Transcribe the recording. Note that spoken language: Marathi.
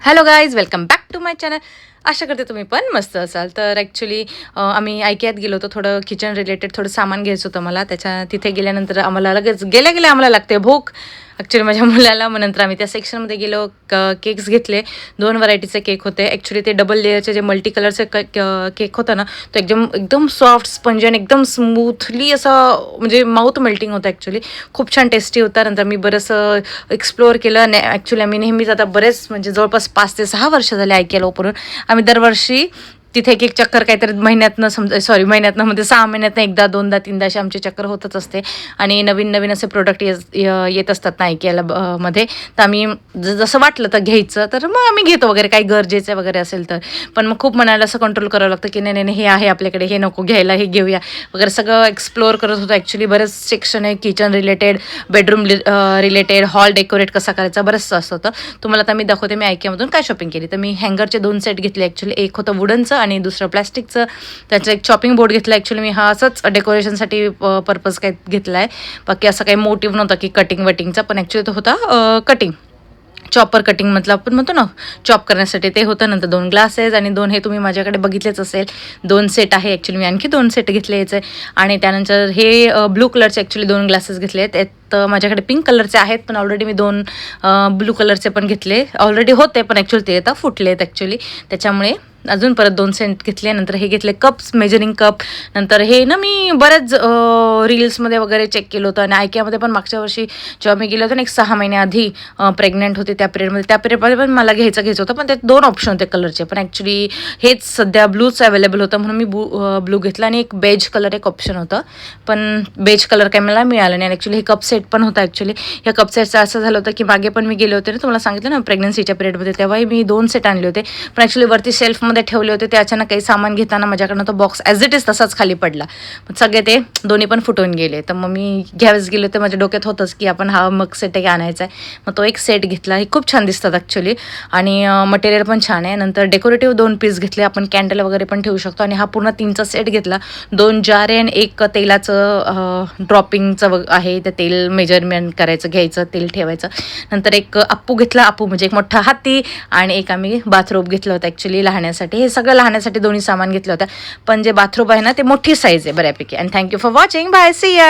Hello guys, welcome back to my channel. आशा करते तुम्ही पण मस्त असाल. तर ॲक्च्युली आम्ही IKEAत गेलो होतो. थोडं किचन रिलेटेड थोडं सामान घ्यायचं होतं मला. तिथे गेल्यानंतर आम्हाला लगेच गेल्या आम्हाला लागते भूक ॲक्च्युली माझ्या मुलाला. मग नंतर आम्ही त्या सेक्शनमध्ये गेलो. केक्स घेतले. 2 व्हरायटीचे केक होते. ॲक्च्युली ते डबल लेयरचे जे मल्टी कलरचे केक होता ना, तो एकदम सॉफ्ट स्पंज आणि एकदम स्मूथली असं म्हणजे माउथ मेल्टिंग होतं. ॲक्च्युली खूप छान टेस्टी होता. नंतर मी बरंचसं एक्सप्लोअर केलं. ॲक्च्युली आम्ही नेहमीच आता बरेच म्हणजे जवळपास 5 ते 6 वर्ष झाले IKEAला ओपन. आम्ही दरवर्षी तिथे एक चक्कर काहीतरी महिन्यातनं म्हणजे 6 महिन्यातनं एकदा, दोनदा, तीनदा अशी आमची चक्कर होतच असते. आणि नवीन असे प्रोडक्ट येत असतात ना IKEAला मध्ये. तर आम्ही जसं वाटलं तर घ्यायचं, तर मग आम्ही घेतो वगैरे काही गरजेचं वगैरे असेल तर. पण मग खूप मनाला असं कंट्रोल करावं लागतं की नाही हे आहे आपल्याकडे, हे नको घ्यायला, हे घेऊया वगैरे. सगळं एक्सप्लोअर करत होतो. ॲक्च्युली बरेच सेक्शन आहे kitchen related, bedroom related, hall decorate कसा करायचा, बरंचसं असं होतं. तुम्हाला आता मी दाखवते मी IKEAमधून काय शॉपिंग केली. तर मी हँगरचे 2 सेट घेतले. ॲक्च्युली एक होतं वुडनचं आणि दुसरं प्लॅस्टिकचं. त्याचं एक चॉपिंग बोर्ड घेतला. ॲक्च्युली मी हा असंच डेकोरेशनसाठी पर्पज काय घेतला आहे. बाकी असं काही मोटिव्ह नव्हता की कटिंग वटिंगचा, पण ॲक्च्युली तो होता कटिंग चॉपर कटिंग मतलब आपण म्हणतो ना चॉप करण्यासाठी, ते होतं. नंतर 2 ग्लासेस आणि 2 हे तुम्ही माझ्याकडे बघितलेच असेल 2 सेट आहे. ॲक्च्युली मी आणखी 2 सेट घेतले याचे. आणि त्यानंतर हे ब्लू कलरचे ॲक्च्युली 2 ग्लासेस घेतले आहेत. तर माझ्याकडे पिंक कलरचे आहेत, पण ऑलरेडी मी 2 ब्लू कलरचे पण घेतले. ऑलरेडी होते पण ॲक्च्युली ते आता फुटले आहेत ॲक्च्युली, त्याच्यामुळे अजून परत 2 सेट घेतले. नंतर हे घेतले कप्स, मेजरिंग कप. नंतर हे ना मी बऱ्याच रील्समध्ये वगैरे चेक केलं होतं. आणि IKEAमध्ये पण मागच्या वर्षी जेव्हा मी गेलो होतो ना 6 महिन्याआधी, प्रेग्नंट होते त्या पिरियडमध्ये पण मला घ्यायचं होतं. पण त्यात 2 ऑप्शन होते कलरचे, पण ॲक्च्युली हेच सध्या ब्लूच अवेलेबल होतं म्हणून मी ब्लू घेतला. आणि एक बेज कलर एक ऑप्शन होतं, पण बेज कलर काही मला मिळालं नाही. ॲक्च्युली हे कप सेट पण होता. ॲक्च्युली या कप सेटचं असं झालं होतं की मागे पण मी गेले होते ना, तुम्हाला सांगितलं ना प्रेग्नन्सीच्या पिरियडमध्ये, तेव्हाही मी 2 सेट आणले होते. पण ॲक्च्युली वरती शेल्फमध्ये ठेवले होते. ते अचानक काही सामान घेताना माझ्याकडनं तो बॉक्स ॲज इट इज तसाच खाली पडला. सगळे ते दोन्ही पण फुटून गेले. तर मग मी घ्यावेच गेले होते. माझ्या डोक्यात होतंच की आपण हा मग सेट एक आणायचा आहे. मग तो एक सेट घेतला. हे खूप छान दिसतात ॲक्च्युली आणि मटेरियल पण छान आहे. नंतर डेकोरेटिव्ह 2 पीस घेतले. आपण कॅन्डल वगैरे पण ठेवू शकतो. आणि हा पूर्ण 3चा सेट घेतला. 2 जार आहे आणि एक तेलाचं ड्रॉपिंगचं आहे. ते तेल मेजरमेंट करायचं, घ्यायचं, तेल ठेवायचं. नंतर एक अप्पू घेतला. अप्पू म्हणजे एक मोठा हाती. आणि एक आम्ही बाथरोब घेतलं होतं ॲक्च्युली लहाण्यासाठी. हे सगळं लहाण्यासाठी दोन्ही सामान घेतलं होतं. पण जे बाथरोब आहे ना ते मोठी साईज आहे बऱ्यापैकी. And thank you for watching. Bye, see या.